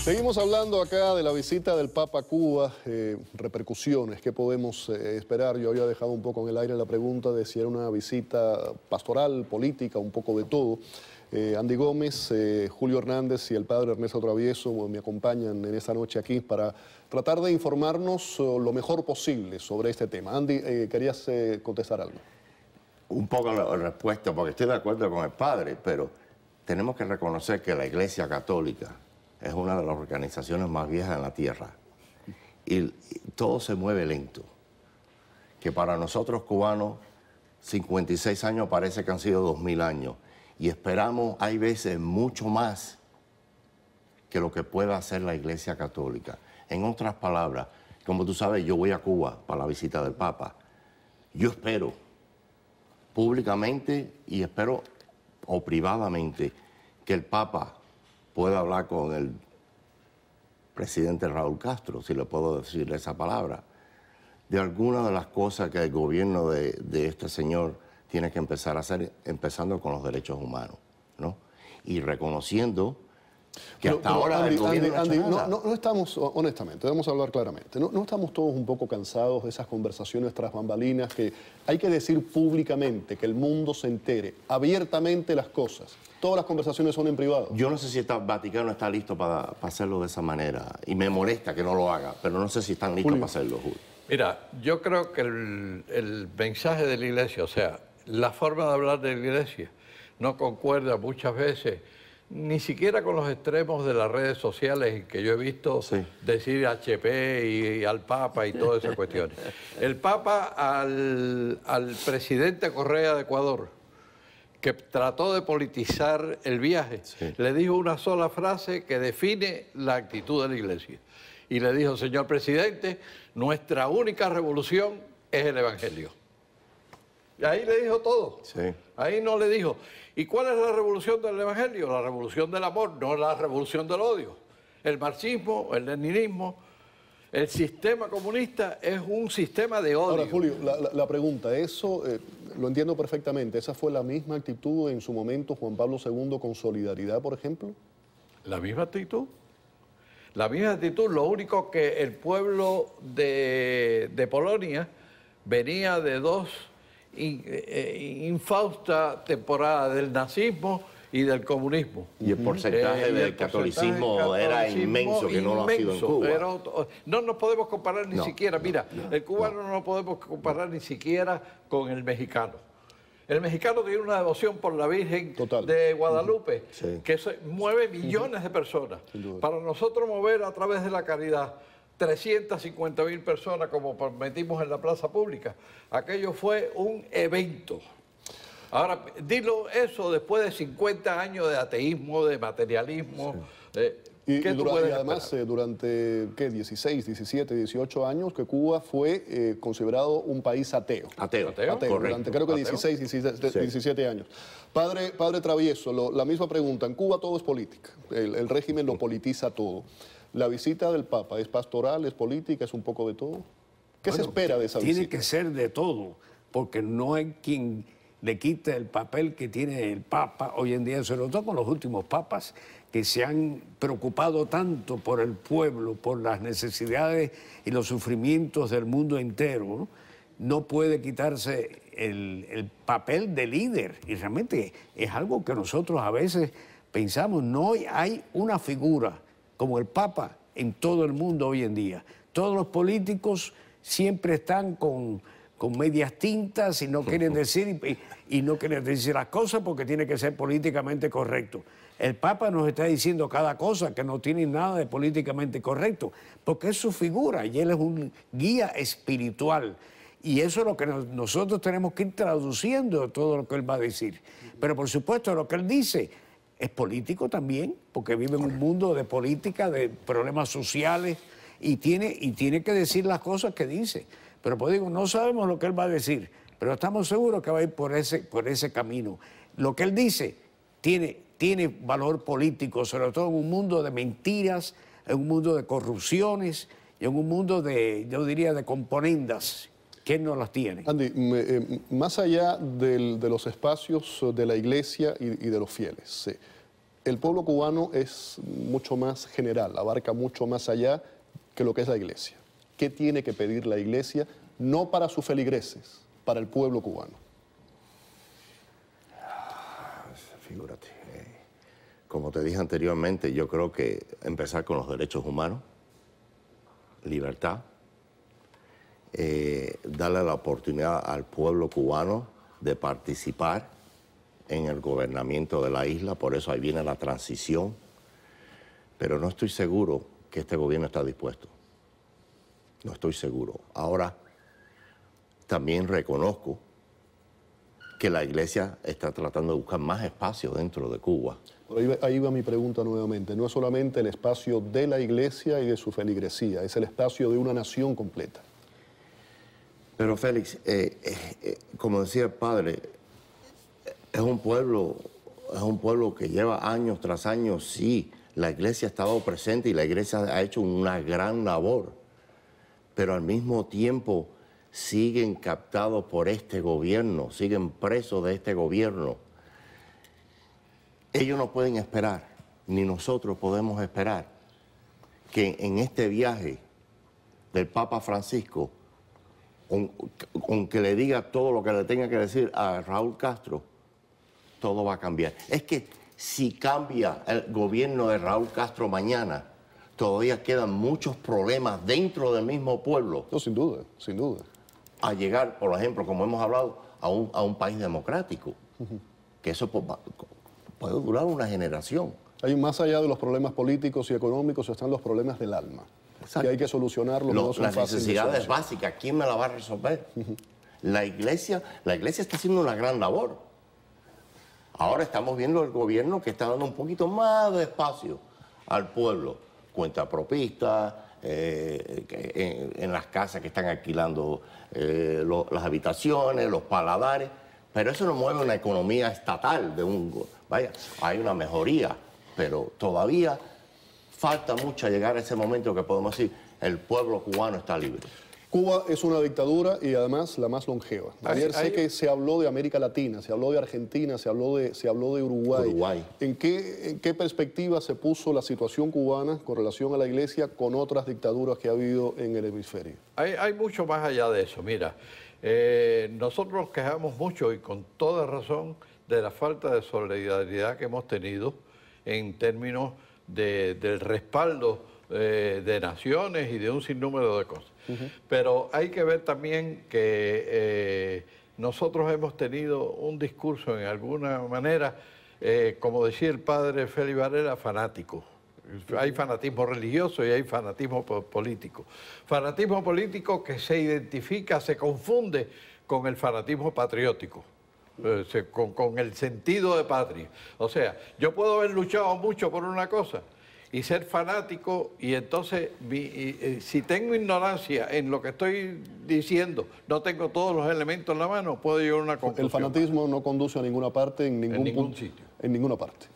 Seguimos hablando acá de la visita del Papa a Cuba, repercusiones, ¿qué podemos esperar? Yo había dejado un poco en el aire la pregunta de si era una visita pastoral, política, un poco de todo. Andy Gómez, Julio Hernández y el padre Ernesto Travieso me acompañan en esta noche aquí para tratar de informarnos lo mejor posible sobre este tema. Andy, ¿querías contestar algo? Un poco la respuesta, porque estoy de acuerdo con el padre, pero tenemos que reconocer que la Iglesia Católica es una de las organizaciones más viejas en la tierra y todo se mueve lento. Que para nosotros cubanos, 56 años parece que han sido 2000 años y esperamos, hay veces, mucho más que lo que pueda hacer la Iglesia Católica. En otras palabras, como tú sabes, yo voy a Cuba para la visita del Papa. Yo espero públicamente y espero o privadamente que el Papa pueda hablar con el presidente Raúl Castro, si le puedo decir esa palabra, de algunas de las cosas que el gobierno de este señor tiene que empezar a hacer, empezando con los derechos humanos, ¿no? Y reconociendo que hasta ahora el gobierno no ha hecho nada. No estamos, honestamente, vamos a hablar claramente, no estamos todos un poco cansados de esas conversaciones tras bambalinas que hay que decir públicamente, que el mundo se entere abiertamente las cosas. Todas las conversaciones son en privado. Yo no sé si el Vaticano está listo para hacerlo de esa manera y me molesta que no lo haga, pero no sé si están listos para hacerlo, Julio. Mira, yo creo que el mensaje de la Iglesia, o sea, la forma de hablar de la Iglesia no concuerda muchas veces ni siquiera con los extremos de las redes sociales que yo he visto decir HP y al Papa y todas esas cuestiones. El Papa al presidente Correa de Ecuador, que trató de politizar el viaje, le dijo una sola frase que define la actitud de la Iglesia. Y le dijo: señor presidente, nuestra única revolución es el Evangelio. Y ahí le dijo todo. Ahí no le dijo: ¿y cuál es la revolución del Evangelio? La revolución del amor, no la revolución del odio. El marxismo, el leninismo, el sistema comunista es un sistema de odio. Ahora, Julio, la pregunta, eso lo entiendo perfectamente. ¿Esa fue la misma actitud en su momento Juan Pablo II con Solidaridad, por ejemplo? La misma actitud. La misma actitud, lo único que el pueblo de Polonia venía de dos infausta temporada del nazismo y del comunismo. Y el porcentaje del catolicismo era inmenso, que no lo ha sido en Cuba. No nos podemos comparar ni siquiera, mira, el cubano no lo podemos comparar ni siquiera con el mexicano. El mexicano tiene una devoción por la Virgen de Guadalupe, que mueve millones de personas. Para nosotros mover a través de la caridad 350.000 personas, como metimos en la plaza pública, aquello fue un evento. Ahora, dilo eso después de 50 años de ateísmo, de materialismo. Y además, durante, ¿qué? 16, 17, 18 años, que Cuba fue considerado un país ateo. Ateo, durante creo que 16, 17 años. Padre Travieso, la misma pregunta. En Cuba todo es política. El régimen lo politiza todo. ¿La visita del Papa es pastoral, es política, es un poco de todo? ¿Qué se espera de esa visita? Tiene que ser de todo, porque no hay quien le quite el papel que tiene el Papa hoy en día, sobre todo con los últimos papas que se han preocupado tanto por el pueblo, por las necesidades y los sufrimientos del mundo entero, ¿no? No puede quitarse el papel de líder, y realmente es algo que nosotros a veces pensamos. No hay una figura como el Papa en todo el mundo hoy en día. Todos los políticos siempre están con medias tintas y no quieren decir y no quieren decir las cosas porque tiene que ser políticamente correcto. El Papa nos está diciendo cada cosa que no tiene nada de políticamente correcto, porque es su figura y él es un guía espiritual. Y eso es lo que nosotros tenemos que ir traduciendo todo lo que él va a decir. Pero por supuesto lo que él dice es político también, porque vive en un mundo de política, de problemas sociales, y tiene que decir las cosas que dice. Pero pues digo, no sabemos lo que él va a decir, pero estamos seguros que va a ir por ese camino. Lo que él dice tiene valor político, sobre todo en un mundo de mentiras, en un mundo de corrupciones y en un mundo yo diría, de componendas. ¿Quién no las tiene? Andy, más allá de los espacios de la Iglesia y de los fieles, El pueblo cubano es mucho más general, abarca mucho más allá que lo que es la iglesia. ¿Qué tiene que pedir la iglesia? No para sus feligreses, para el pueblo cubano. Figúrate. Como te dije anteriormente, yo creo que empezar con los derechos humanos, libertad, darle la oportunidad al pueblo cubano de participar en el gobernamiento de la isla, por eso ahí viene la transición, pero no estoy seguro que este gobierno está dispuesto. No estoy seguro. Ahora, también reconozco que la iglesia está tratando de buscar más espacio dentro de Cuba. Ahí va mi pregunta nuevamente. No es solamente el espacio de la iglesia y de su feligresía, es el espacio de una nación completa. Pero Félix, como decía el padre, es un pueblo que lleva años tras años, sí, la iglesia ha estado presente y la iglesia ha hecho una gran labor, pero al mismo tiempo siguen captados por este gobierno, siguen presos de este gobierno. Ellos no pueden esperar, ni nosotros podemos esperar, que en este viaje del Papa Francisco, aunque le diga todo lo que le tenga que decir a Raúl Castro, todo va a cambiar. Es que si cambia el gobierno de Raúl Castro mañana, todavía quedan muchos problemas dentro del mismo pueblo. No, sin duda, sin duda. A llegar, por ejemplo, como hemos hablado, a un país democrático. Que eso puede durar una generación. Hay más allá de los problemas políticos y económicos, están los problemas del alma. Exacto. Que hay que solucionarlos. No son las fáciles de necesidades solucionar. básicas, ¿quién me la va a resolver? La iglesia está haciendo una gran labor. Ahora estamos viendo el gobierno que está dando un poquito más de espacio al pueblo. Cuentapropistas, en las casas que están alquilando las habitaciones, los paladares. Pero eso no mueve una economía estatal. Vaya, hay una mejoría, pero todavía falta mucho a llegar a ese momento que podemos decir el pueblo cubano está libre. Cuba es una dictadura y además la más longeva. Ayer sé que se habló de América Latina, se habló de Argentina, se habló de Uruguay. ¿En qué perspectiva se puso la situación cubana con relación a la iglesia con otras dictaduras que ha habido en el hemisferio? Hay mucho más allá de eso. Mira, nosotros nos quejamos mucho y con toda razón de la falta de solidaridad que hemos tenido en términos del respaldo de naciones y de un sinnúmero de cosas. Pero hay que ver también que nosotros hemos tenido un discurso en alguna manera, como decía el padre Félix Varela, fanático. Hay fanatismo religioso y hay fanatismo político. Fanatismo político que se identifica, se confunde con el fanatismo patriótico. Con el sentido de patria. O sea, yo puedo haber luchado mucho por una cosa y ser fanático y entonces si tengo ignorancia en lo que estoy diciendo, no tengo todos los elementos en la mano, puedo llegar a una conclusión. El fanatismo no conduce a ninguna parte en ningún sitio. En ninguna parte.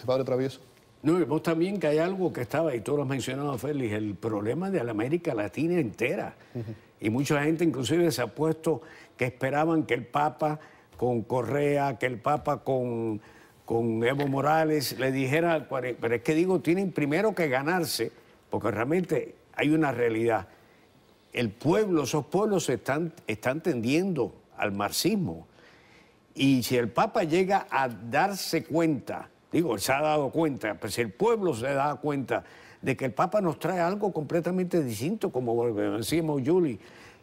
Padre Travieso. No, y vos también que hay algo que estaba, y tú lo has mencionado, Félix, el problema de la América Latina entera. Y mucha gente inclusive se ha puesto que esperaban que el Papa con Correa, que el Papa con Evo Morales le dijera, pero es que digo, tienen primero que ganarse, porque realmente hay una realidad. El pueblo, esos pueblos están tendiendo al marxismo. Y si el Papa llega a darse cuenta, digo, se ha dado cuenta, pero si el pueblo se da cuenta de que el Papa nos trae algo completamente distinto, como decíamos, Juli,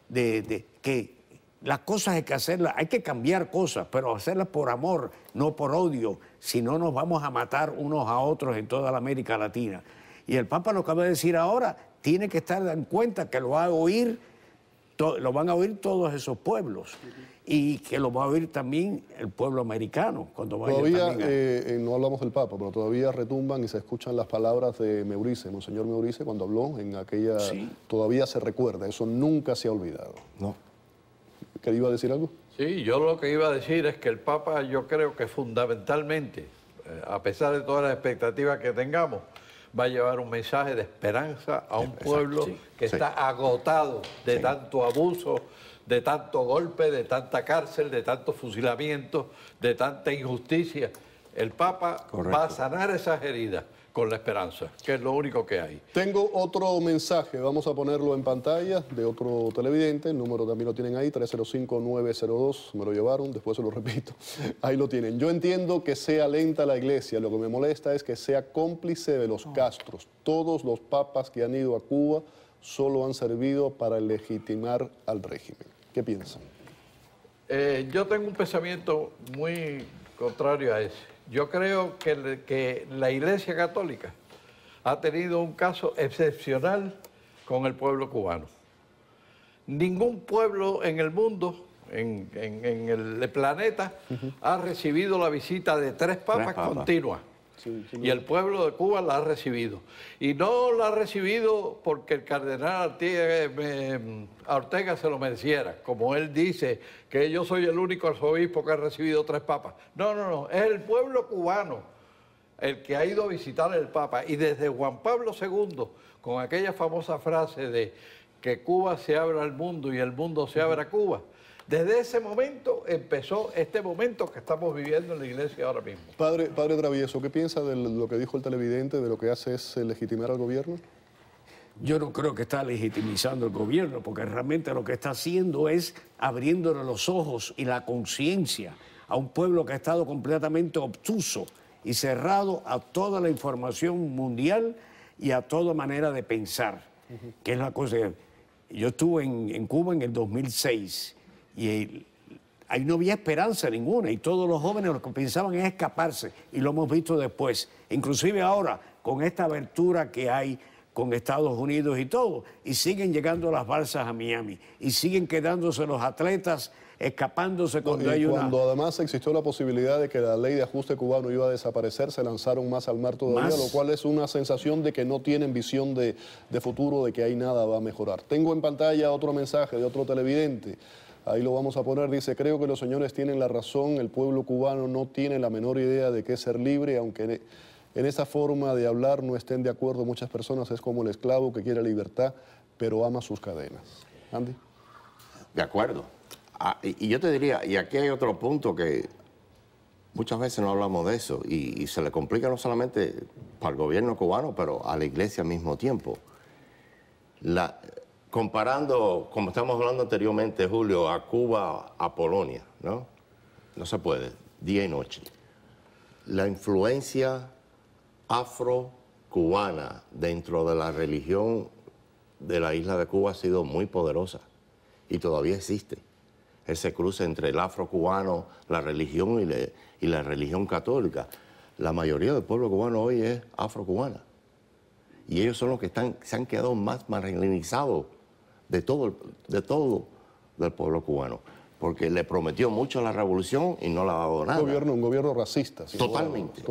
de que las cosas hay que hacerlas, hay que cambiar cosas, pero hacerlas por amor, no por odio, si no nos vamos a matar unos a otros en toda la América Latina. Y el Papa lo acaba de decir ahora, tiene que estar en cuenta que lo van a oír todos esos pueblos y que lo va a oír también el pueblo americano cuando vaya todavía también no hablamos del Papa, pero todavía retumban y se escuchan las palabras de Meurice, Monseñor Meurice, cuando habló en aquella... Sí. Todavía se recuerda, eso nunca se ha olvidado. No. ¿Qué iba a decir algo? Sí, yo lo que iba a decir es que el Papa, yo creo que fundamentalmente, a pesar de todas las expectativas que tengamos, va a llevar un mensaje de esperanza a un pueblo que está agotado de tanto abuso, de tanto golpe, de tanta cárcel, de tanto fusilamiento, de tanta injusticia. el Papa va a sanar esas heridas con la esperanza, que es lo único que hay. Tengo otro mensaje, vamos a ponerlo en pantalla, de otro televidente, el número también lo tienen ahí, 305-902, me lo llevaron, después se lo repito, ahí lo tienen. Yo entiendo que sea lenta la iglesia, lo que me molesta es que sea cómplice de los Castros. Todos los papas que han ido a Cuba solo han servido para legitimar al régimen. ¿Qué piensan? Yo tengo un pensamiento muy contrario a ese. Yo creo que la Iglesia Católica ha tenido un caso excepcional con el pueblo cubano. Ningún pueblo en el mundo, en el planeta, ha recibido la visita de tres papas continuas. Sí, y el pueblo de Cuba la ha recibido. Y no la ha recibido porque el cardenal Ortega se lo mereciera, como él dice, que yo soy el único arzobispo que ha recibido tres papas. No, no, no, es el pueblo cubano el que ha ido a visitar al Papa. Y desde Juan Pablo II, con aquella famosa frase de que Cuba se abra al mundo y el mundo se abra a Cuba, desde ese momento empezó este momento que estamos viviendo en la iglesia ahora mismo. Padre Travieso, ¿qué piensa de lo que dijo el televidente, de lo que hace es legitimar al gobierno? Yo no creo que está legitimizando el gobierno, porque realmente lo que está haciendo es abriéndole los ojos y la conciencia a un pueblo que ha estado completamente obtuso y cerrado a toda la información mundial y a toda manera de pensar, que es la cosa. Yo estuve en Cuba en el 2006 y ahí no había esperanza ninguna y todos los jóvenes lo que pensaban es escaparse, y lo hemos visto después, inclusive ahora con esta abertura que hay con Estados Unidos y todo, y siguen llegando las balsas a Miami y siguen quedándose los atletas escapándose cuando hay una... Cuando además existió la posibilidad de que la ley de ajuste cubano iba a desaparecer, se lanzaron más al mar todavía, lo cual es una sensación de que no tienen visión de futuro, de que ahí nada va a mejorar. Tengo en pantalla otro mensaje de otro televidente. Ahí lo vamos a poner, dice: creo que los señores tienen la razón, el pueblo cubano no tiene la menor idea de qué es ser libre, aunque en esa forma de hablar no estén de acuerdo muchas personas, es como el esclavo que quiere libertad, pero ama sus cadenas. Andy. De acuerdo. Y yo te diría, y aquí hay otro punto que muchas veces no hablamos de eso, y se le complica no solamente para el gobierno cubano, pero a la iglesia al mismo tiempo. Comparando, como estamos hablando anteriormente, Julio, a Cuba, a Polonia, ¿no? No se puede, día y noche. La influencia afro-cubana dentro de la religión de la isla de Cuba ha sido muy poderosa y todavía existe. Ese cruce entre el afro-cubano, la religión y la religión católica. La mayoría del pueblo cubano hoy es afro-cubana. Y ellos son los que se han quedado más marginalizados de todo del pueblo cubano, porque le prometió mucho la revolución y no le ha dado nada. Un gobierno racista. Totalmente.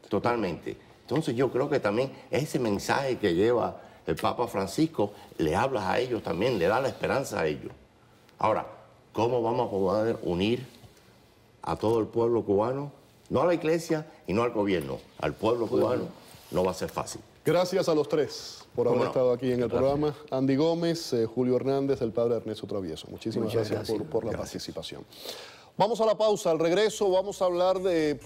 Totalmente. Entonces yo creo que también ese mensaje que lleva el Papa Francisco, le habla a ellos también, le da la esperanza a ellos. Ahora, ¿cómo vamos a poder unir a todo el pueblo cubano? No a la iglesia y no al gobierno, al pueblo cubano. No va a ser fácil. Gracias a los tres por haber estado aquí en el programa. Andy Gómez, Julio Hernández, el padre Ernesto Travieso. Muchísimas gracias por la participación. Vamos a la pausa. Al regreso vamos a hablar de...